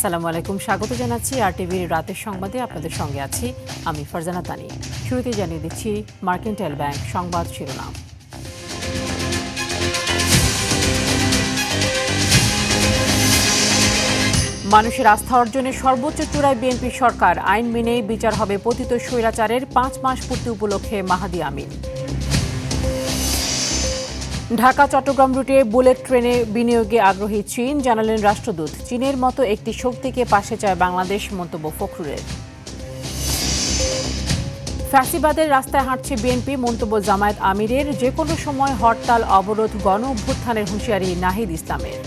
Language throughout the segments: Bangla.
আসসালামু আলাইকুম, স্বাগত জানাচ্ছি আরটিভির রাতের সংবাদে। আপনাদের সঙ্গে আছি আমি ফারজানা তানি। শুরুতে জানিয়ে দিচ্ছি মার্কেন্টাইল ব্যাংক সংবাদ শিরোনাম। মানুষের আস্থা অর্জনে সর্বোচ্চ চূড়ায় বিএনপি সরকার, আইন মেনেই বিচার হবে পতিত স্বৈরাচারের 5 মাস পূর্তি উপলক্ষে মাহাদি আমিন। ঢাকা চট্টগ্রাম রুটে বুলেট ট্রেনে বিনিয়োগে আগ্রহী চীন, জানালেন রাষ্ট্রদূত। চীনের মতো একটি শক্তিকে পাশে চায় বাংলাদেশ, মন্তব্য ফখরুলের। ফ্যাসিবাদের রাস্তায় হাঁটছে বিএনপি, মন্তব্য জামায়াত আমিরের। যে কোনো সময় হরতাল অবরোধ, গণ অভ্যুত্থানের হুঁশিয়ারি নাহিদ ইসলামের।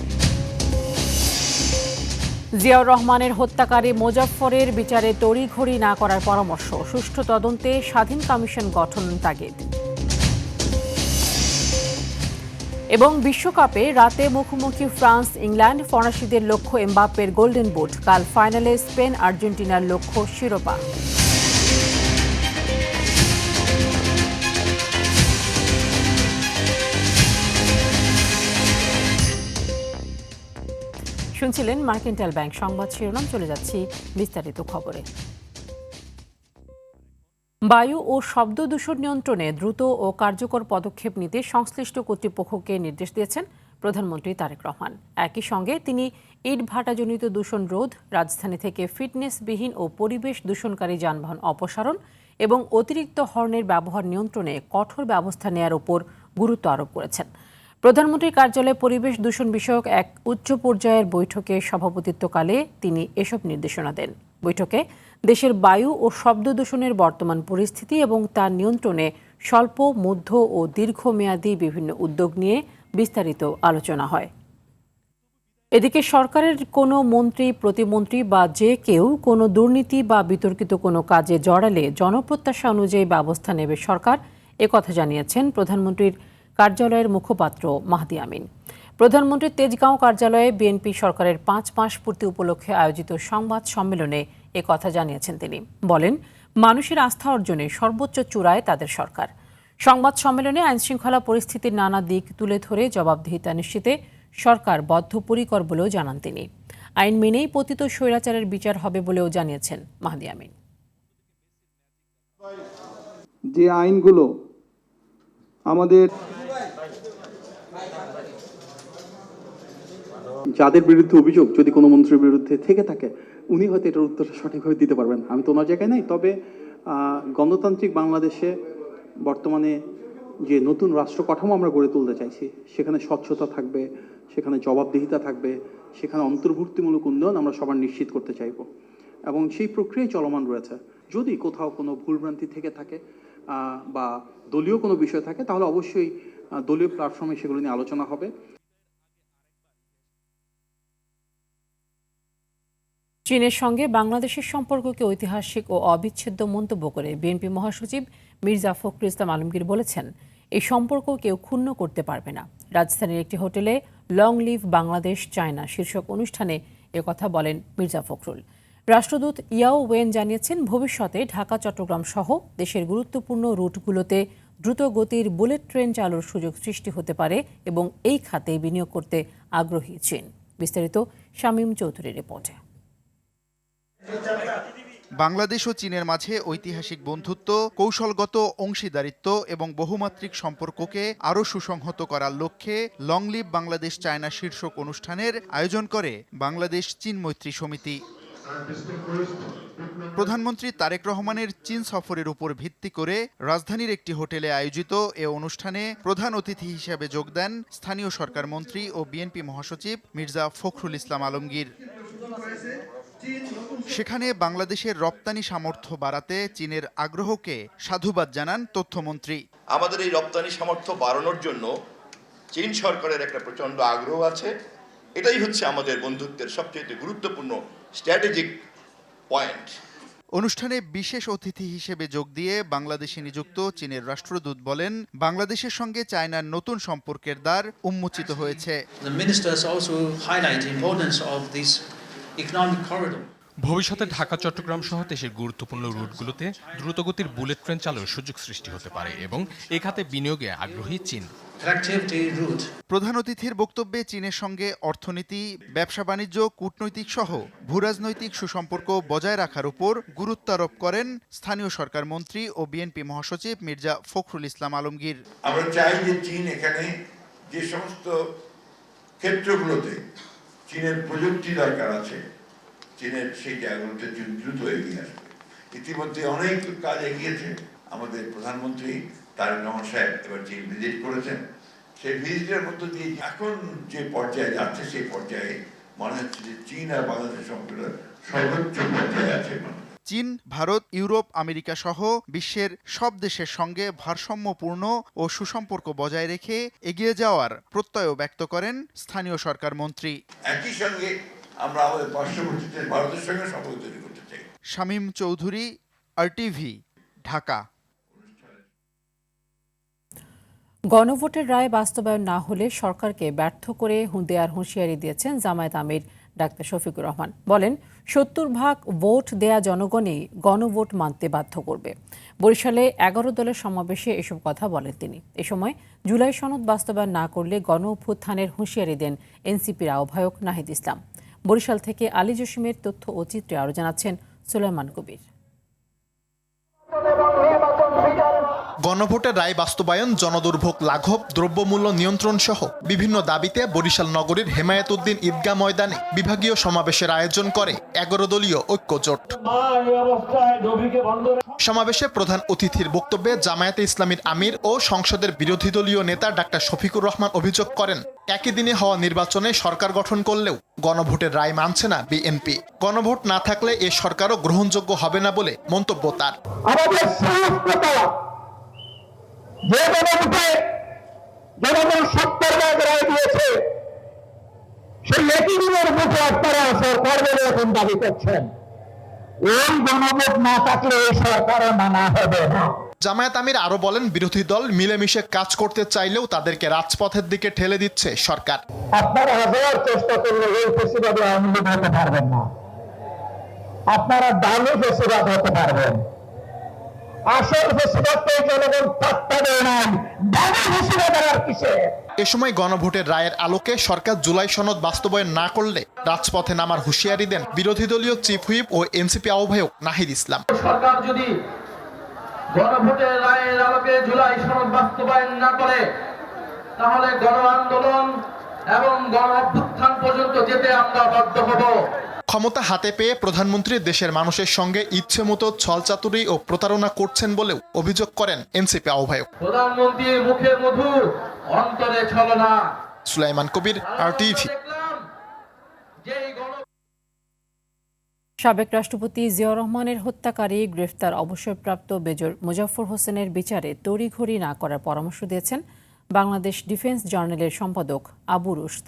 জিয়াউর রহমানের হত্যাকারী মোজাফফরের বিচারে তড়িঘড়ি না করার পরামর্শ, সুষ্ঠু তদন্তে স্বাধীন কমিশন গঠন তাগিদ। এবং বিশ্বকাপে রাতে মুখোমুখি ফ্রান্স ইংল্যান্ড, ফরাসিদের লক্ষ্য এমবাপ্পের গোল্ডেন বুট। কাল ফাইনালে স্পেন আর্জেন্টিনার লক্ষ্য শিরোপা। শুনছিলেন মার্কেন্টাইল ব্যাংক সংবাদ শিরোনাম। চলে যাচ্ছি বিস্তারিত খবরে। বায়ু ও শব্দ দূষণ নিয়ন্ত্রণে দ্রুত ও কার্যকর পদক্ষেপ নিতে সংশ্লিষ্ট কর্তৃপক্ষকে নির্দেশ দিয়েছেন প্রধানমন্ত্রী তারেক রহমান। একই সঙ্গে তিনি ইটভাটাজনিত দূষণ রোধ, রাজধানী থেকে ফিটনেসবিহীন ও পরিবেশ দূষণকারী যানবাহন অপসারণ এবং অতিরিক্ত হর্নের ব্যবহার নিয়ন্ত্রণে কঠোর ব্যবস্থা নেওয়ার উপর গুরুত্ব আরোপ করেছেন। প্রধানমন্ত্রীর কার্যালয়ে পরিবেশ দূষণ বিষয়ক এক উচ্চ পর্যায়ের বৈঠকে সভাপতিত্বকালে তিনি এসব নির্দেশনা দেন। বৈঠকে দেশের বায়ু ও শব্দ দূষণের বর্তমান পরিস্থিতি এবং তার নিয়ন্ত্রণে স্বল্প, মধ্য ও দীর্ঘমেয়াদী বিভিন্ন উদ্যোগ নিয়ে বিস্তারিত আলোচনা হয়। এদিকে সরকারের কোনো মন্ত্রী, প্রতিমন্ত্রী বা যে কেউ কোনো দুর্নীতি বা বিতর্কিত কোনো কাজে জড়ালে জনপ্রত্যাশা অনুযায়ী ব্যবস্থা নেবে সরকার, একথা জানিয়েছেন প্রধানমন্ত্রীর কার্যালয়ের মুখপাত্র মাহাদি আমিন। প্রধানমন্ত্রীর তেজগাঁও কার্যালয়ে বিএনপি সরকারের 5 মাস পূর্তি উপলক্ষে আয়োজিত সংবাদ সম্মেলনে একথা জানিয়েছেন তিনি। বলেন, মানুষের আস্থা অর্জনে সর্বোচ্চ চূড়ায় তাদের সরকার। সংবাদ সম্মেলনে আইনশৃঙ্খলা পরিস্থিতির নানা দিক তুলে ধরে জবাবদিহিতা নিশ্চিতে সরকার বদ্ধপরিকর বলেও জানান তিনি। আইন মেনেই পতিত স্বৈরাচারের বিচার হবে বলেও জানিয়েছেন মাহাদি আমিন। যে আইনগুলো আমাদের যাদের বিরুদ্ধে অভিযোগ যদি কোনো মন্ত্রীর বিরুদ্ধে থেকে থাকে, উনি হয়তো এটার উত্তর সঠিকভাবে দিতে পারবেন। আমি তো ওনার জায়গায় নাই। তবে গণতান্ত্রিক বাংলাদেশে বর্তমানে যে নতুন রাষ্ট্র কাঠামো আমরা গড়ে তুলতে চাইছি, সেখানে স্বচ্ছতা থাকবে, সেখানে জবাবদিহিতা থাকবে, সেখানে অন্তর্ভুক্তিমূলক উন্নয়ন আমরা সবার নিশ্চিত করতে চাইব এবং সেই প্রক্রিয়ায় চলমান রয়েছে। যদি কোথাও কোনো ভুলভ্রান্তি থেকে থাকে বা দলীয় কোনো বিষয় থাকে, তাহলে অবশ্যই দলীয় প্ল্যাটফর্মে সেগুলো নিয়ে আলোচনা হবে। চীনের সঙ্গে বাংলাদেশের সম্পর্ককে ঐতিহাসিক ও অবিচ্ছেদ্য মন্তব্য করে বিএনপি মহাসচিব মির্জা ফখরুল ইসলাম আলমগীর বলেছেন, এই সম্পর্ক কেউ ক্ষুণ্ণ করতে পারবে না। রাজধানীর একটি হোটেলে লং লিভ বাংলাদেশ চায়না শীর্ষক অনুষ্ঠানে একথা বলেন মির্জা ফখরুল। রাষ্ট্রদূত ইয়াও ওয়েন জানিয়েছেন, ভবিষ্যতে ঢাকা চট্টগ্রাম সহ দেশের গুরুত্বপূর্ণ রুটগুলোতে দ্রুত গতির বুলেট ট্রেন চালুর সুযোগ সৃষ্টি হতে পারে এবং এই খাতে বিনিয়োগ করতে আগ্রহী চীন। বিস্তারিত শামীম চৌধুরীর রিপোর্টে। বাংলাদেশ ও চীনের মাঝে ঐতিহাসিক বন্ধুত্ব, কৌশলগত অংশীদারিত্ব এবং বহুমাত্রিক সম্পর্ককে আরও সুসংহত করার লক্ষ্যে লং লিভ বাংলাদেশ চায়না শীর্ষক অনুষ্ঠানের আয়োজন করে বাংলাদেশ চীন মৈত্রী সমিতি। প্রধানমন্ত্রী তারেক রহমানের চীন সফরের উপর ভিত্তি করে রাজধানীর একটি হোটেলে আয়োজিত এ অনুষ্ঠানে প্রধান অতিথি হিসেবে যোগ দেন স্থানীয় সরকার মন্ত্রী ও বিএনপি মহাসচিব মির্জা ফখরুল ইসলাম আলমগীর। সেখানে বাংলাদেশের রপ্তানি সামর্থ্য বাড়াতে চীনের আগ্রহকে সাধুবাদ জানান তথ্যমন্ত্রী। আমাদের এই রপ্তানি সামর্থ্য বাড়ানোর জন্য চীন সরকারের একটা প্রচন্ড আগ্রহ আছে। এটাই হচ্ছে আমাদের বন্ধুত্বের সবচেয়ে গুরুত্বপূর্ণ স্ট্র্যাটেজিক পয়েন্ট। অনুষ্ঠানে বিশেষ অতিথি হিসেবে যোগ দিয়ে বাংলাদেশে নিযুক্ত চীনের রাষ্ট্রদূত বলেন, বাংলাদেশের সঙ্গে চায়নার নতুন সম্পর্কের দ্বার উন্মোচিত হয়েছে। ভবিষ্যতে ঢাকা চট্টগ্রাম সহ দেশের গুরুত্বপূর্ণ রুটগুলোতে দ্রুতগতির বুলেট ট্রেন চালুর সুযোগ সৃষ্টি হতে পারে এবং এ খাতে বিনিয়োগে আগ্রহী চীন। প্রধান অতিথির বক্তব্যে চীনের সঙ্গে অর্থনীতি, ব্যবসা বাণিজ্য, কূটনৈতিক সহ ভূরাজনৈতিক সুসম্পর্ক বজায় রাখার উপর গুরুত্ব আরোপ করেন স্থানীয় সরকার মন্ত্রী ও বিএনপি মহাসচিব মির্জা ফখরুল ইসলাম আলমগীর। আমরা চাই যে চীন এখানে যে সমস্ত ক্ষেত্রগুলোতে চীনের প্রযুক্তি দরকার আছে, চীনের সেই জায়গাগুলোতে দ্রুত এগিয়ে আসবে। ইতিমধ্যে অনেক কাজ এগিয়েছে। আমাদের প্রধানমন্ত্রী তারেক রহমান সাহেব এবার চীন ভিজিট করেছেন। সেই ভিজিটের মধ্য দিয়ে এখন যে পর্যায়ে যাচ্ছে সেই পর্যায়ে মনে হচ্ছে যে চীন আর বাংলাদেশের সম্পর্ক সর্বোচ্চ পর্যায়ে আছে। চীন, ভারত, ইউরোপ, আমেরিকা সহ বিশ্বের সব দেশের সঙ্গে ভারসাম্যপূর্ণ ও সুসম্পর্ক বজায় রেখে এগিয়ে যাওয়ার প্রত্যয় ব্যক্ত করেন স্থানীয় সরকার মন্ত্রী। একই সঙ্গে আমরা আমাদের পার্শ্ববর্তী দেশ ভারতের সঙ্গে সম্পর্ক তৈরি করতে চাই। শামীম চৌধুরী, RTV, ঢাকা। গণভোটের রায় বাস্তবায়ন না হলে সরকারকে ব্যর্থ করে দেওয়ার হুঁশিয়ারি দিয়েছেন জামায়াত আমির ডাক্তার শফিকুর রহমান। বলেন, ৭০% ভোট দেয়া জনগণই গণভোট মানতে বাধ্য করবে। বরিশালে ১১ দলের সমাবেশে এসব কথা বলেন তিনি। এ সময় জুলাই সনদ বাস্তবায়ন না করলে গণ অভ্যুত্থানের হুঁশিয়ারি দেন এনসিপির আহ্বায়ক নাহিদ ইসলাম। বরিশাল থেকে আলী জসিমের তথ্য ও চিত্রে আরও জানাচ্ছেন সুলাইমান কবির। গণভোটের রায় বাস্তবায়ন, জনদুর্ভোগ লাঘব, দ্রব্যমূল্য নিয়ন্ত্রণ সহ বিভিন্ন দাবিতে বরিশাল নগরীর হেমায়েতুদ্দিন ঈদগাহ ময়দানে বিভাগীয় সমাবেশের আয়োজন করে ১১ দলীয় ঐক্যজোট। সমাবেশে প্রধান অতিথির বক্তব্যে জামায়াতে ইসলামীর আমির ও সংসদের বিরোধী দলীয় নেতা ডাক্তার শফিকুর রহমান অভিযোগ করেন, একই দিনে হওয়া নির্বাচনে সরকার গঠন করলেও গণভোটের রায় মানছে না বিএনপি। গণভোট না থাকলে এ সরকারও গ্রহণযোগ্য হবে না বলে মন্তব্য তার। যে গণভোটে জনগণ ৭০% রায় দিয়েছে, সেই একই দিনের ভোটে আপনারা সরকার বলে এখন দাবি করছেন। এই গণভোট না থাকলে এই সরকারও মানা হবে না। জামায়াত আমির আরো বলেন, বিরোধী দল মিলেমিশে কাজ করতে চাইলেও তাদেরকে রাজপথের দিকে ঠেলে দিচ্ছে সরকার। আপনারা হাজার চেষ্টা করলে এই ফেসিবাদে আওয়ামী লীগ হতে পারবেন না। আপনারা দামি ফেসিবাদ হতে পারবেন। আসল ফেসিবাদকে জনগণ পাত্তা দেয় না, দামি ফেসিবাদের আর কিসে। এ সময় গণভোটের রায়ের আলোকে সরকার জুলাই সনদ বাস্তবায়ন না করলে রাজপথে নামার হুঁশিয়ারি দেন বিরোধী দলীয় চিফ হুইপ ও এনসিপি আহ্বায়ক নাহিদ ইসলাম। সরকার যদি গণভোটের রায়ের আলোকে জুলাই সনদ বাস্তবায়ন না করে, তাহলে গণ আন্দোলন এবং গণ অভ্যুত্থান পর্যন্ত যেতে আমরা বাধ্য হব। ক্ষমতা হাতে পেয়ে প্রধানমন্ত্রী দেশের মানুষের সঙ্গে ইচ্ছে মতো ছলচাতুরি ও প্রতারণা করছেন বলেও অভিযোগ করেন এনসিপি আহ্বায়ক। প্রধানমন্ত্রীর মুখে মধু, অন্তরে ছলনা। সুলাইমান কবির, RTV। সাবেক রাষ্ট্রপতি জিয়াউর রহমানের হত্যাকারী গ্রেফতার অবসরপ্রাপ্ত মেজর মোজাফফর হোসেনের বিচারে তড়িঘড়ি না করার পরামর্শ দিয়েছেন বাংলাদেশ ডিফেন্স জার্নালের সম্পাদক আবু রুশদ।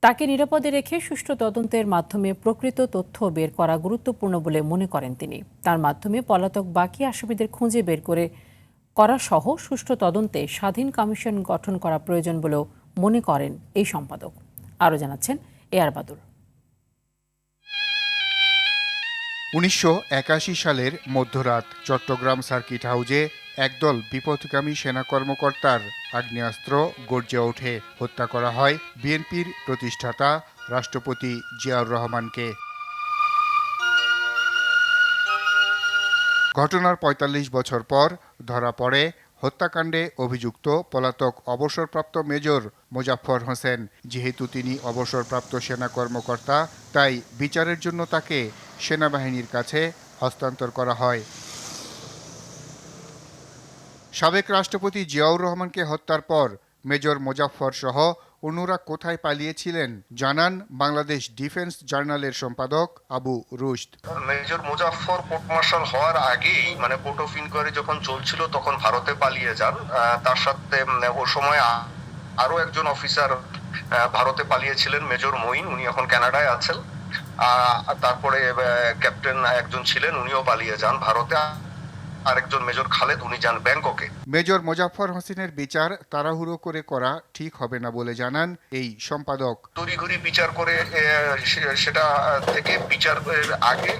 তাকে নিরাপদে রেখে সুষ্ঠু তদন্তের মাধ্যমে প্রকৃত তথ্য বের করা গুরুত্বপূর্ণ বলে মনে করেন তিনি। তার মাধ্যমে পলাতক বাকি আসামিদের খুঁজে বের করা সহ সুষ্ঠু তদন্তে স্বাধীন কমিশন গঠন করা প্রয়োজন বলেও মনে করেন এই সম্পাদক। আরও জানাচ্ছেন এআর বাদুর। ১৯৮১ সালের মধ্যরাত চট্টগ্রাম সার্কিট হাউজে একদল বিপথগামী সেনা কর্মকর্তার আগ্নেয়াস্ত্র গর্জে ওঠে। হত্যা করা হয় বিএনপির প্রতিষ্ঠাতা রাষ্ট্রপতি জিয়াউর রহমানকে। ঘটনার ৪৫ বছর পর ধরা পড়ে হত্যাকাণ্ডে অভিযুক্ত পলাতক অবসরপ্রাপ্ত মেজর মোজাফফর হোসেন। যেহেতু তিনি অবসরপ্রাপ্ত সেনা কর্মকর্তা, তাই বিচারের জন্য তাকে সেনাবাহিনীর কাছে হস্তান্তর করা হয়। সাবেক রাষ্ট্রপতি জিয়াউর রহমানকে হত্যার পর মেজর মোজাফফর সহ অন্যরা কোথায় পালিয়েছিলেন জানান বাংলাদেশ ডিফেন্স জার্নালের সম্পাদক Abu Rushd. Major Mozaffar court martial হওয়ার আগেই, মানে কোর্ট অফ ইনকোয়ারি যখন চলছিল, তখন ভারতে পালিয়ে যান। তার সাথে ও সময় আরো একজন অফিসার ভারতে পালিয়েছিলেন, মেজর মঈন, উনি এখন কানাডায় আছেন। তারপরে ক্যাপ্টেন একজন ছিলেন, উনিও পালিয়ে যান ভারতে। আরেকজন মেজর খালেদ উনি যান ব্যাংককে। মেজর মোজাফফর হোসেনের বিচার তাড়াহুড়ো করে করা ঠিক হবে না বলে জানান এই সম্পাদক। তড়িঘড়ি বিচার করে সেটা থেকে বিচারের আগে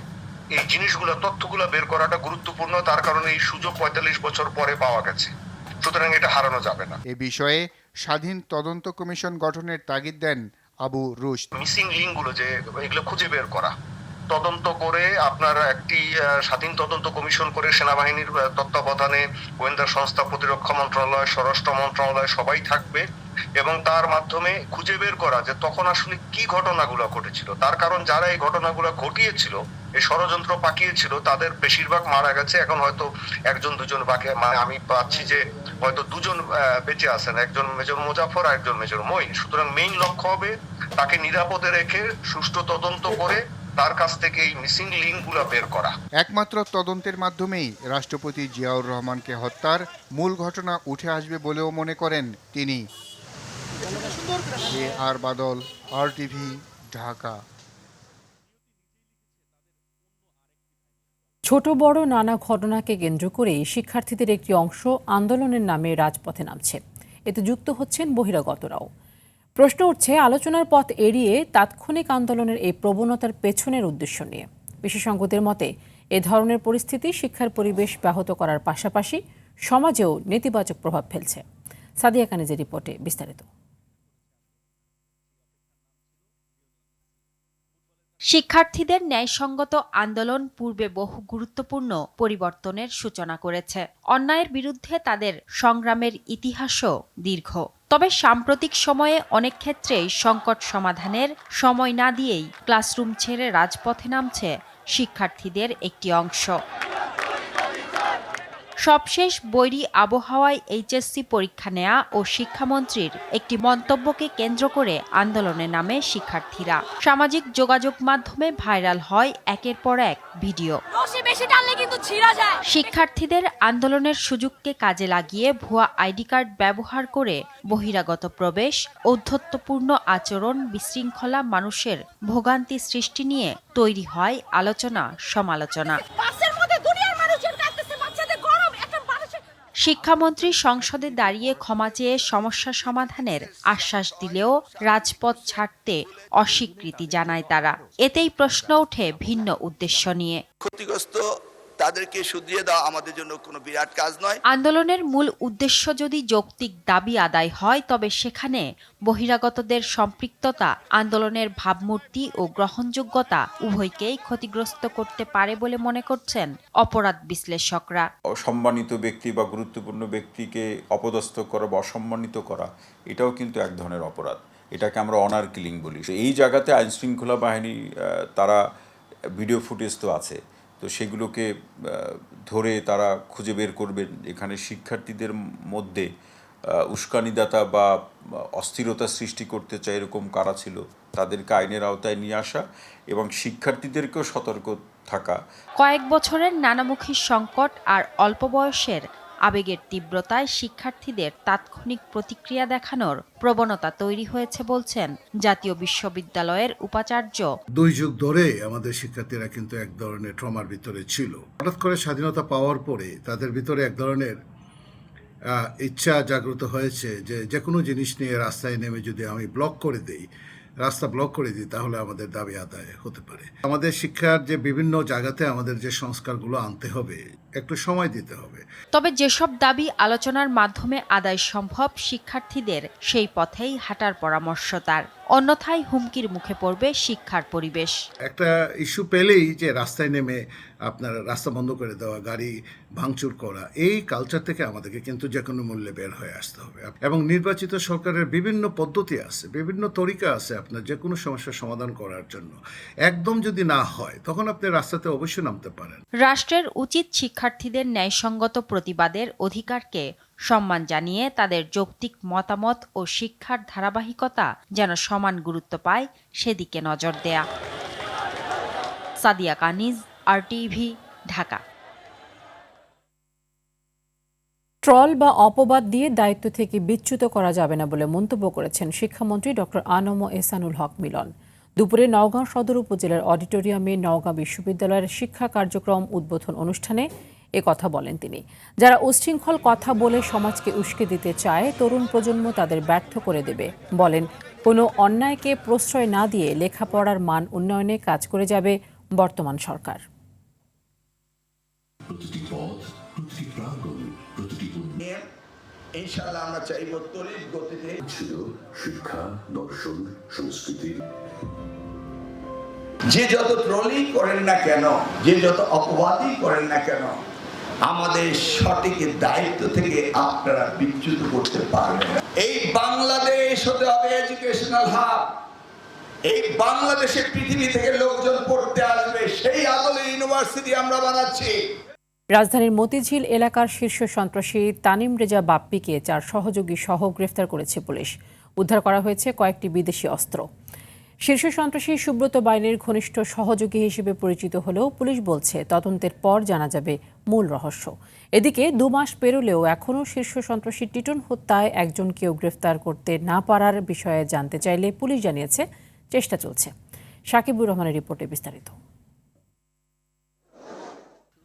এই জিনিসগুলো তথ্যগুলো বের করাটা গুরুত্বপূর্ণ, তার কারণে এই সুযোগ ৪৫ বছর পরে পাওয়া গেছে, সুতরাং এটা হারানো যাবে না। এ বিষয়ে স্বাধীন তদন্ত কমিশন গঠনের তাগিদ দেন আবু রুশদ। মিসিং লিঙ্কগুলো যে এগুলো খুঁজে বের করা, তদন্ত করে আপনার একটি স্বাধীন তদন্ত কমিশন করে সেনাবাহিনীর তত্ত্বাবধানে গোয়েন্দা সংস্থা, প্রতিরক্ষা মন্ত্রণালয়, স্বরাষ্ট্র মন্ত্রণালয় সবাই থাকবে এবং তার মাধ্যমে খুঁজে বের করা যে তখন আসলে কি ঘটনাগুলো ঘটেছিল। তার কারণ যারা এই ঘটনাগুলো ঘটিয়েছিল, এই ষড়যন্ত্র পাকিয়েছিল, তাদের বেশিরভাগ মারা গেছে। এখন হয়তো একজন দুজন বাকি, মানে আমি পাচ্ছি যে হয়তো দুজন বেঁচে আছেন, একজন মেজর মোজাফফর আর একজন মেজর মঈন। সুতরাং মেইন লক্ষ্য হবে তাকে নিরাপদে রেখে সুষ্ঠু তদন্ত করে তার কাছ থেকে এই মিসিং লিঙ্কগুলো বের করা। একমাত্র তদন্তের মাধ্যমেই রাষ্ট্রপতি জিয়াউর রহমানকে হত্যার মূল ঘটনা উঠে আসবে বলেও মনে করেন তিনি। আর বাদল, RTV, ঢাকা। ছোট বড় নানা ঘটনাকে কেন্দ্র করে শিক্ষার্থীদের একটি অংশ আন্দোলনের নামে রাজপথে নামছে। এতে যুক্ত হচ্ছেন বহিরাগতরাও। প্রশ্ন উঠছে আলোচনার পথ এড়িয়ে তাৎক্ষণিক আন্দোলনের এই প্রবণতার পেছনের উদ্দেশ্য নিয়ে। বিশেষজ্ঞদের মতে এ ধরনের পরিস্থিতি শিক্ষার পরিবেশ ব্যাহত করার পাশাপাশি সমাজেও নেতিবাচক প্রভাব ফেলছে। সাদিয়া কানিজের রিপোর্টে বিস্তারিত। শিক্ষার্থীদের ন্যায়সঙ্গত আন্দোলন পূর্বে বহু গুরুত্বপূর্ণ পরিবর্তনের সূচনা করেছে। অন্যায়ের বিরুদ্ধে তাদের সংগ্রামের ইতিহাসও দীর্ঘ। তবে সাম্প্রতিক সময়ে অনেক ক্ষেত্রেই সংকট সমাধানের সময় না দিয়েই ক্লাসরুম ছেড়ে রাজপথে নামছে শিক্ষার্থীদের একটি অংশ। সবশেষ বৈরী আবহাওয়ায় HSC পরীক্ষা নেয়া ও শিক্ষামন্ত্রীর একটি মন্তব্যকে কেন্দ্র করে আন্দোলনে নামে শিক্ষার্থীরা। সামাজিক যোগাযোগ মাধ্যমে ভাইরাল হয় একের পর এক ভিডিও। শিক্ষার্থীদের আন্দোলনের সুযোগকে কাজে লাগিয়ে ভুয়া ID কার্ড ব্যবহার করে বহিরাগত প্রবেশ, ঔদ্ধত্যপূর্ণ আচরণ, বিশৃঙ্খলা, মানুষের ভোগান্তি সৃষ্টি নিয়ে তৈরি হয় আলোচনা সমালোচনা। শিক্ষামন্ত্রী সংসদে দাঁড়িয়ে ক্ষমা চেয়ে সমস্যা সমাধানের আশ্বাস দিলেও রাজপথ ছাড়তে অস্বীকৃতি জানায় তারা। এতেই প্রশ্ন ওঠে ভিন্ন উদ্দেশ্য নিয়ে। ক্ষতিগ্রস্ত তাদেরকে শুধরিয়ে দেওয়া আমাদের জন্য কোনো বিরাট কাজ নয়। আন্দোলনের মূল উদ্দেশ্য যদি যৌক্তিক দাবি আদায় হয়, তবে সেখানে বহিরাগতদের সম্পৃক্ততা আন্দোলনের ভাবমূর্তি ও গ্রহণযোগ্যতা উভয়কেই ক্ষতিগ্রস্ত করতে পারে বলে মনে করছেন অপরাধ বিশ্লেষকরা। অসম্মানিত ব্যক্তি বা গুরুত্বপূর্ণ ব্যক্তিকে অপদস্থ করা বা অসম্মানিত করা, এটাও কিন্তু এক ধরনের অপরাধ। এটাকে আমরা অনার কিলিং বলি। এই জায়গাতে আইনশৃঙ্খলা বাহিনী তারা ভিডিও ফুটেজ তো আছে, তো সেগুলোকে ধরে তারা খুঁজে বের করবেন। এখানে শিক্ষার্থীদের মধ্যে উস্কানিদাতা বা অস্থিরতা সৃষ্টি করতে চায় এরকম কারা ছিল, তাদেরকে আইনের আওতায় নিয়ে আসা এবং শিক্ষার্থীদেরকেও সতর্ক থাকা। কয়েক বছরের নানামুখী সংকট আর অল্প বয়সের আবেগের তীব্রতায় শিক্ষার্থীদের তাৎক্ষণিক প্রতিক্রিয়া দেখানোর প্রবণতা তৈরি হয়েছে বলছেন জাতীয় বিশ্ববিদ্যালয়ের উপাচার্য। 2 যুগ ধরে আমাদের শিক্ষার্থীরা কিন্তু এক ধরনের ট্রমার ভিতরে ছিল। হঠাৎ করে স্বাধীনতা পাওয়ার পরে তাদের ভিতরে এক ধরনের ইচ্ছা জাগ্রত হয়েছে যে কোনো জিনিস নিয়ে রাস্তায় নেমে যদি আমি রাস্তা ব্লক করে দিই তাহলে আমাদের দাবি আদায় হতে পারে। আমাদের শিক্ষার যে বিভিন্ন জায়গাতে আমাদের যে সংস্কারগুলো আনতে হবে, একটু সময় দিতে হবে। তবে যেসব দাবি আলোচনার মাধ্যমে আদায় সম্ভব, শিক্ষার্থীদের সেই পথেই হাঁটার পরামর্শ তার। অন্যথায় হুমকির মুখে পড়বে শিক্ষার পরিবেশ। একটা ইস্যু পেলেই যে রাস্তায় নেমে আপনার রাস্তা বন্ধ করে দেওয়া, গাড়ি ভাঙচুর করা, এই কালচার থেকে আমাদেরকে কিন্তু যে কোনো মূল্যে বের হয়ে আসতে হবে। এবং নির্বাচিত সরকারের বিভিন্ন পদ্ধতি আছে, বিভিন্ন তরিকা আছে আপনার যে কোনো সমস্যার সমাধান করার জন্য। একদম যদি না হয় তখন আপনি রাস্তাতে অবশ্যই নামতে পারেন। রাষ্ট্রের উচিত শিক্ষার্থীদের ন্যায়সঙ্গত প্রতিবাদের অধিকারকে সম্মান জানিয়ে তাদের যৌক্তিক মতামত ও শিক্ষার ধারাবাহিকতা যেন সমান গুরুত্ব পায় সেদিকে নজর দেয়া। সাদিয়া কানিজ, RTV, ঢাকা। ট্রল বা অপবাদ দিয়ে দায়িত্ব থেকে বিচ্যুত করা যাবে না বলে মন্তব্য করেছেন শিক্ষামন্ত্রী ডক্টর আনম এহসানুল হক মিলন। দুপুরে নওগাঁ সদর উপজেলার অডিটোরিয়ামে নওগাঁ বিশ্ববিদ্যালয়ের শিক্ষা কার্যক্রম উদ্বোধন অনুষ্ঠানে কথা বলেন তিনি। যারা উচ্ছৃঙ্খল কথা বলে সমাজকে উস্কে দিতে চায়, তরুণ প্রজন্ম তাদের ব্যর্থ করে দেবে। বলেন, কোনো অন্যায়কে প্রশ্রয় না দিয়ে লেখাপড়ার মান উন্নয়নে কাজ করে যাবে বর্তমান সরকার। ইনশাআল্লাহ আমরা চাইব তড়িৎ গতিতে শিক্ষা, দর্শন, সংস্কৃতি। যে যত ট্রোলিং করেন না কেন, যে যত অপবাদই করেন না কেন, আমাদের সঠিক দায়িত্ব থেকে আপনারা বিচ্যুত করতে পারবেন না। এই বাংলাদেশ হতে হবে এডুকেশনাল হাব। এই বাংলাদেশে পৃথিবী থেকে লোকজন পড়তে আসবে, সেই আদলে ইউনিভার্সিটি আমরা বানাচ্ছি। রাজধানীর মতিঝিল এলাকার শীর্ষ সন্ত্রাসী তানিম রেজা বাপ্পিকে 4 সহযোগী সহ গ্রেফতার করেছে পুলিশ। উদ্ধার করা হয়েছে কয়েকটি বিদেশি অস্ত্র। শীর্ষ সন্ত্রাসী সুব্রত বাইনের ঘনিষ্ঠ সহযোগী হিসেবে পরিচিত হলেও পুলিশ বলছে তদন্তের পর জানা যাবে মূল রহস্য। এদিকে 2 মাস পেরোলেও এখনও শীর্ষ সন্ত্রাসী টিটন হত্যায় একজনকেও গ্রেফতার করতে না পারার বিষয়ে জানতে চাইলে পুলিশ জানিয়েছে চেষ্টা চলছে। সাকিবুর রহমানের রিপোর্টে বিস্তারিত।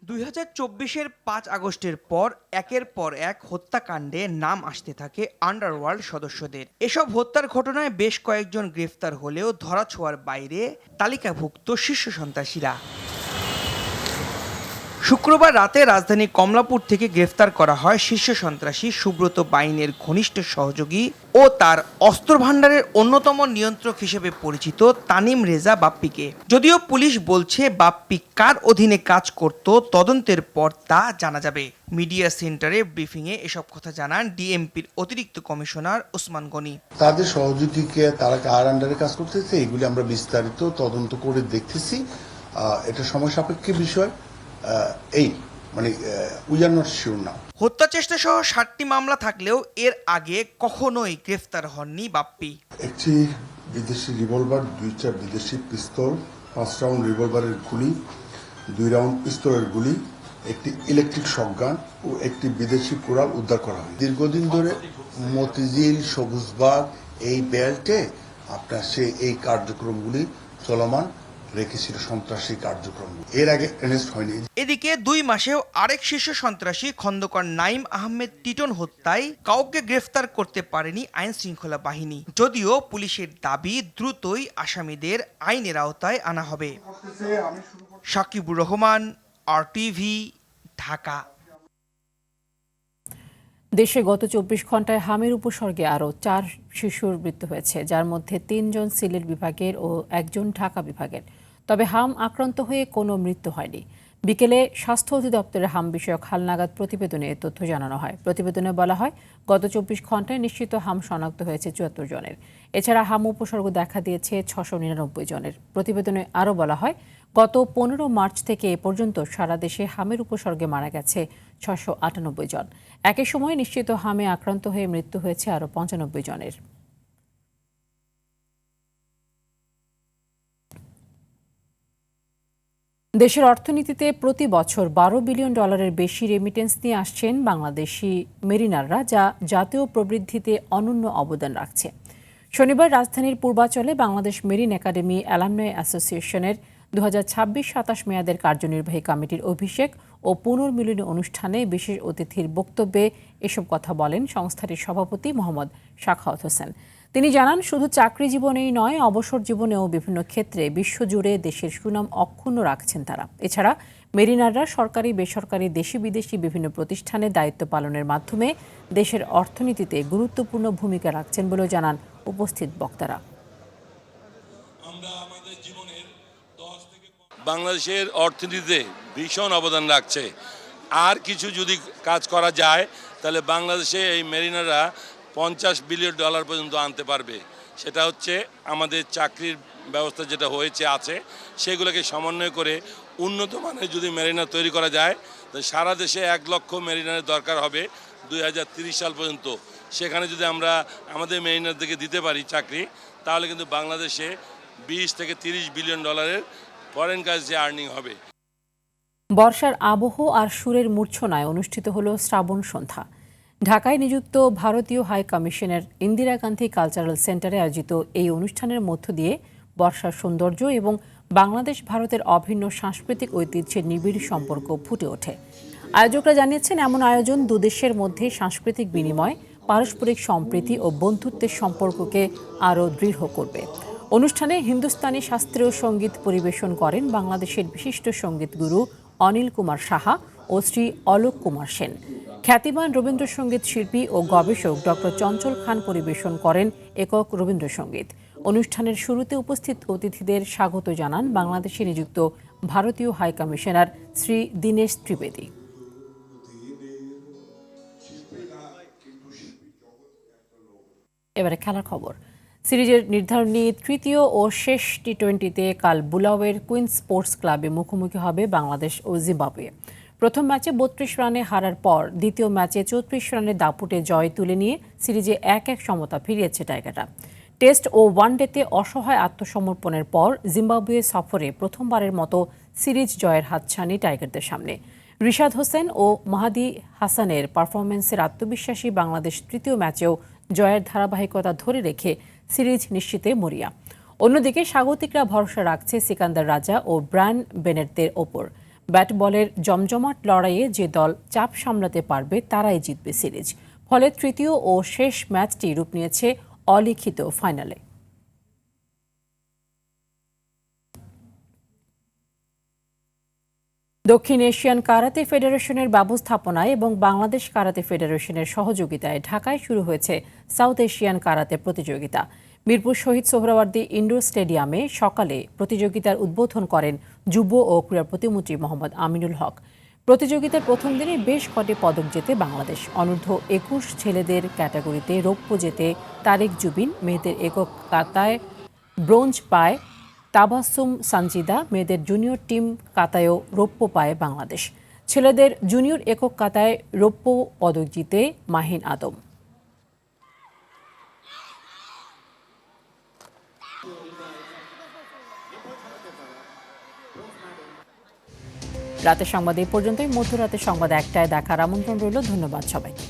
2024-এর 5 আগস্টের পর একের পর এক হত্যাকাণ্ডে নাম আসতে থাকে আন্ডারওয়ার্ল্ড সদস্যদের। এসব হত্যার ঘটনায় বেশ কয়েকজন গ্রেফতার হলেও ধরাছোঁয়ার বাইরে তালিকাভুক্ত শীর্ষ সন্ত্রাসীরা। শুক্রবার রাতে রাজধানী কমলাপুর থেকে গ্রেফতার করা হয় শীর্ষ সন্ত্রাসী সুব্রত বাইনের ঘনিষ্ঠ সহযোগী ও তার অস্ত্র ভাণ্ডারের অন্যতম নিয়ন্ত্রক হিসেবে পরিচিত তানিম রেজা বাপ্পিকে। যদিও পুলিশ বলছে বাপ্পি কার অধীনে কাজ করত তদন্তের পর তা জানা যাবে। মিডিয়া সেন্টারে ব্রিফিংয়ে এসব কথা জানান ডিএমপির অতিরিক্ত কমিশনার ওসমান গনি। তাদের সহযোগীকে তারা কার আন্ডারে কাজ করতেছে এগুলি আমরা বিস্তারিত তদন্ত করে দেখতেছি। এটা সময় সাপেক্ষ বিষয়। উই আর নট শিওর নাও। হত্যা চেষ্টা সহ 7টি মামলা থাকলেও এর আগে কখনোই গ্রেফতার হননি বাপ্পি। একটি বিদেশি রিভলভার, 2টা বিদেশি পিস্তল, 5 রাউন্ড রিভলভারের গুলি, 2 রাউন্ড পিস্তলের গুলি, একটি ইলেকট্রিক শটগান ও একটি বিদেশি কোরাল উদ্ধার করা হয়। দীর্ঘদিন ধরে মতিঝিল, সবুজবাগ এই বেল্টে আপনার এই কার্যক্রমগুলি চলমান রেখেছিল, সন্ত্রাসী কার্যক্রম। এর আগে অ্যারেস্ট হয়নি। এদিকে 2 মাসেও আরেক শীর্ষ সন্ত্রাসী খন্দকার নাইম আহমেদ টিটন হত্যায় কাউকে গ্রেফতার করতে পারেনি আইন শৃঙ্খলা বাহিনী। যদিও পুলিশের দাবি দ্রুতই আসামিদের আইনের আওতায় আনা হবে। সাকিবুর রহমান, RTV, ঢাকা। দেশে গত 24 ঘন্টায় হামের উপসর্গে আরও 4 শিশুর মৃত্যু হয়েছে, যার মধ্যে 3 জন সিলেট বিভাগের ও 1 জন ঢাকা বিভাগের। তবে হাম আক্রান্ত হয়ে কোনো মৃত্যু হয়নি। বিকেলে স্বাস্থ্য অধিদপ্তরের হাম বিষয়ক হালনাগাদ প্রতিবেদনে এ তথ্য জানানো হয়। প্রতিবেদনে বলা হয়, গত 24 ঘন্টায় নিশ্চিত হাম শনাক্ত হয়েছে 74 জনের। এছাড়া হাম উপসর্গ দেখা দিয়েছে 699 জনের। প্রতিবেদনে আরও বলা হয়, গত 15 মার্চ থেকে এ পর্যন্ত সারা দেশে হামের উপসর্গে মারা গেছে 698 জন। একই সময় নিশ্চিত হামে আক্রান্ত হয়ে মৃত্যু হয়েছে আরও 95 জনের। দেশের অর্থনীতিতে প্রতি বছর $12 বিলিয়ন বেশি রেমিটেন্স নিয়ে আসছেন বাংলাদেশি মেরিনাররা, যা জাতীয় প্রবৃদ্ধিতে অনন্য অবদান রাখছে। শনিবার রাজধানীর পূর্বাচলে বাংলাদেশ মেরিন একাডেমি অ্যালামনাই অ্যাসোসিয়েশনের 2026-27 মেয়াদের কার্যনির্বাহী কমিটির অভিষেক ও পুনর্মিলনী অনুষ্ঠানে বিশেষ অতিথির বক্তব্যে এসব কথা বলেন সংস্থাটির সভাপতি মোহাম্মদ সাখাওয়াত হোসেন। তিনি জানান, শুধু চাকরি জীবনেই নয়, অবসর জীবনেও বিভিন্ন ক্ষেত্রে বিশ্বজুড়ে দেশের সুনাম অক্ষুণ্ণ রাখছেন তারা। এছাড়া মেরিনাররা সরকারি, বেসরকারি, দেশি বিদেশি বিভিন্ন প্রতিষ্ঠানে দায়িত্ব পালনের মাধ্যমে দেশের অর্থনীতিতে গুরুত্বপূর্ণ ভূমিকা রাখছেন বলেও জানান উপস্থিত বক্তারা। বাংলাদেশের অর্থনীতিতে ভীষণ অবদান রাখছে। আর কিছু যদি কাজ করা যায় তাহলে বাংলাদেশে এই মেরিনাররা $50 বিলিয়ন পর্যন্ত আনতে পারবে। সেটা হচ্ছে আমাদের চাকরির ব্যবস্থা যেটা আছে সেগুলোকে সমন্বয় করে উন্নত মানের যদি মেরিনার তৈরি করা যায় তো সারা দেশে 1 লক্ষ মেরিনারের দরকার হবে 2030 সাল পর্যন্ত। সেখানে যদি আমরা আমাদের মেরিনারদেরকে দিতে পারি চাকরি, তাহলে কিন্তু বাংলাদেশে 20 থেকে 30 বিলিয়ন ডলারের ফরেন কারেন্সি আর্নিং হবে। বর্ষার আবহ আর সুরের মূর্ছনায় অনুষ্ঠিত হলো শ্রাবণ সন্ধ্যা। ঢাকায় নিযুক্ত ভারতীয় হাই কমিশনের ইন্দিরা গান্ধী কালচারাল সেন্টারে আয়োজিত এই অনুষ্ঠানের মধ্য দিয়ে বর্ষার সৌন্দর্য এবং বাংলাদেশ ভারতের অভিন্ন সাংস্কৃতিক ঐতিহ্যের নিবিড় সম্পর্ক ফুটে ওঠে। আয়োজকরা জানিয়েছেন, এমন আয়োজন দুদেশের মধ্যে সাংস্কৃতিক বিনিময়, পারস্পরিক সম্প্রীতি ও বন্ধুত্বের সম্পর্ককে আরও দৃঢ় করবে। অনুষ্ঠানে হিন্দুস্তানি শাস্ত্রীয় সঙ্গীত পরিবেশন করেন বাংলাদেশের বিশিষ্ট সঙ্গীত গুরু অনিল কুমার সাহা ও শ্রী অলোক কুমার সেন। খ্যাতিমান রবীন্দ্রসঙ্গীত শিল্পী ও গবেষক ডক্টর চঞ্চল খান পরিবেশন করেন একক রবীন্দ্রসঙ্গীত। অনুষ্ঠানের শুরুতে উপস্থিত অতিথিদের স্বাগত জানান বাংলাদেশে নিযুক্ত ভারতীয় হাই কমিশনার শ্রী দীনেশ ত্রিবেদী। এবারে খেলার খবর। সিরিজের নির্ধারণী তৃতীয় ও শেষ টি-20তে কাল বুলাওয়ের কুইন্স স্পোর্টস ক্লাবে মুখোমুখি হবে বাংলাদেশ ও জিম্বাবুয়ে। প্রথম ম্যাচে 32 রানে হারার পর দ্বিতীয় ম্যাচে 34 রানের দাপুটে জয় তুলে নিয়ে সিরিজে 1-1 সমতা ফিরিয়েছে টাইগাররা। টেস্ট ও ওয়ানডেতে অসহায় আত্মসমর্পণের পর জিম্বাবুয়ে সফরে প্রথমবারের মতো সিরিজ জয়ের হাতছানি টাইগারদের সামনে। রিশাদ হোসেন ও মাহাদি হাসানের পারফরম্যান্সের আত্মবিশ্বাসী বাংলাদেশ তৃতীয় ম্যাচেও জয়ের ধারাবাহিকতা ধরে রেখে সিরিজ নিশ্চিতে মরিয়া। অন্যদিকে স্বাগতিকরা ভরসা রাখছে সিকান্দার রাজা ও ব্রায়ান বেনেটদের ওপর। ব্যাট বলের জমজমাট লড়াইয়ে যে দল চাপ সামলাতে পারবে তারাই জিতবে সিরিজ। ফলে তৃতীয় ও শেষ ম্যাচটি রূপ নিয়েছে অলিখিত ফাইনালে। দক্ষিণ এশিয়ান কারাতে ফেডারেশনের ব্যবস্থাপনায় এবং বাংলাদেশ কারাতে ফেডারেশনের সহযোগিতায় ঢাকায় শুরু হয়েছে সাউথ এশিয়ান কারাতে প্রতিযোগিতা। মিরপুর শহীদ সোহরাওয়ার্দী ইনডোর স্টেডিয়ামে সকালে প্রতিযোগিতার উদ্বোধন করেন যুব ও ক্রীড়া প্রতিমন্ত্রী মোহাম্মদ আমিনুল হক। প্রতিযোগিতার প্রথম দিনে বেশ কটি পদক জেতে বাংলাদেশ। অনূর্ধ্ব 21 ছেলেদের ক্যাটাগরিতে রৌপ্য জেতে তারেক জুবিন, মেয়েদের একক কাতায় ব্রোঞ্জ পায় তাবাসসুম সানজিদা, মেয়েদের জুনিয়র টিম কাতায়ও রৌপ্য পায় বাংলাদেশ। ছেলেদের জুনিয়র একক কাতায় রৌপ্য পদক জিতে মাহিন আদম। রাতের সংবাদ এই পর্যন্তই। মধ্যরাতের সংবাদ 1টায় দেখার আমন্ত্রণ রইল। ধন্যবাদ সবাইকে।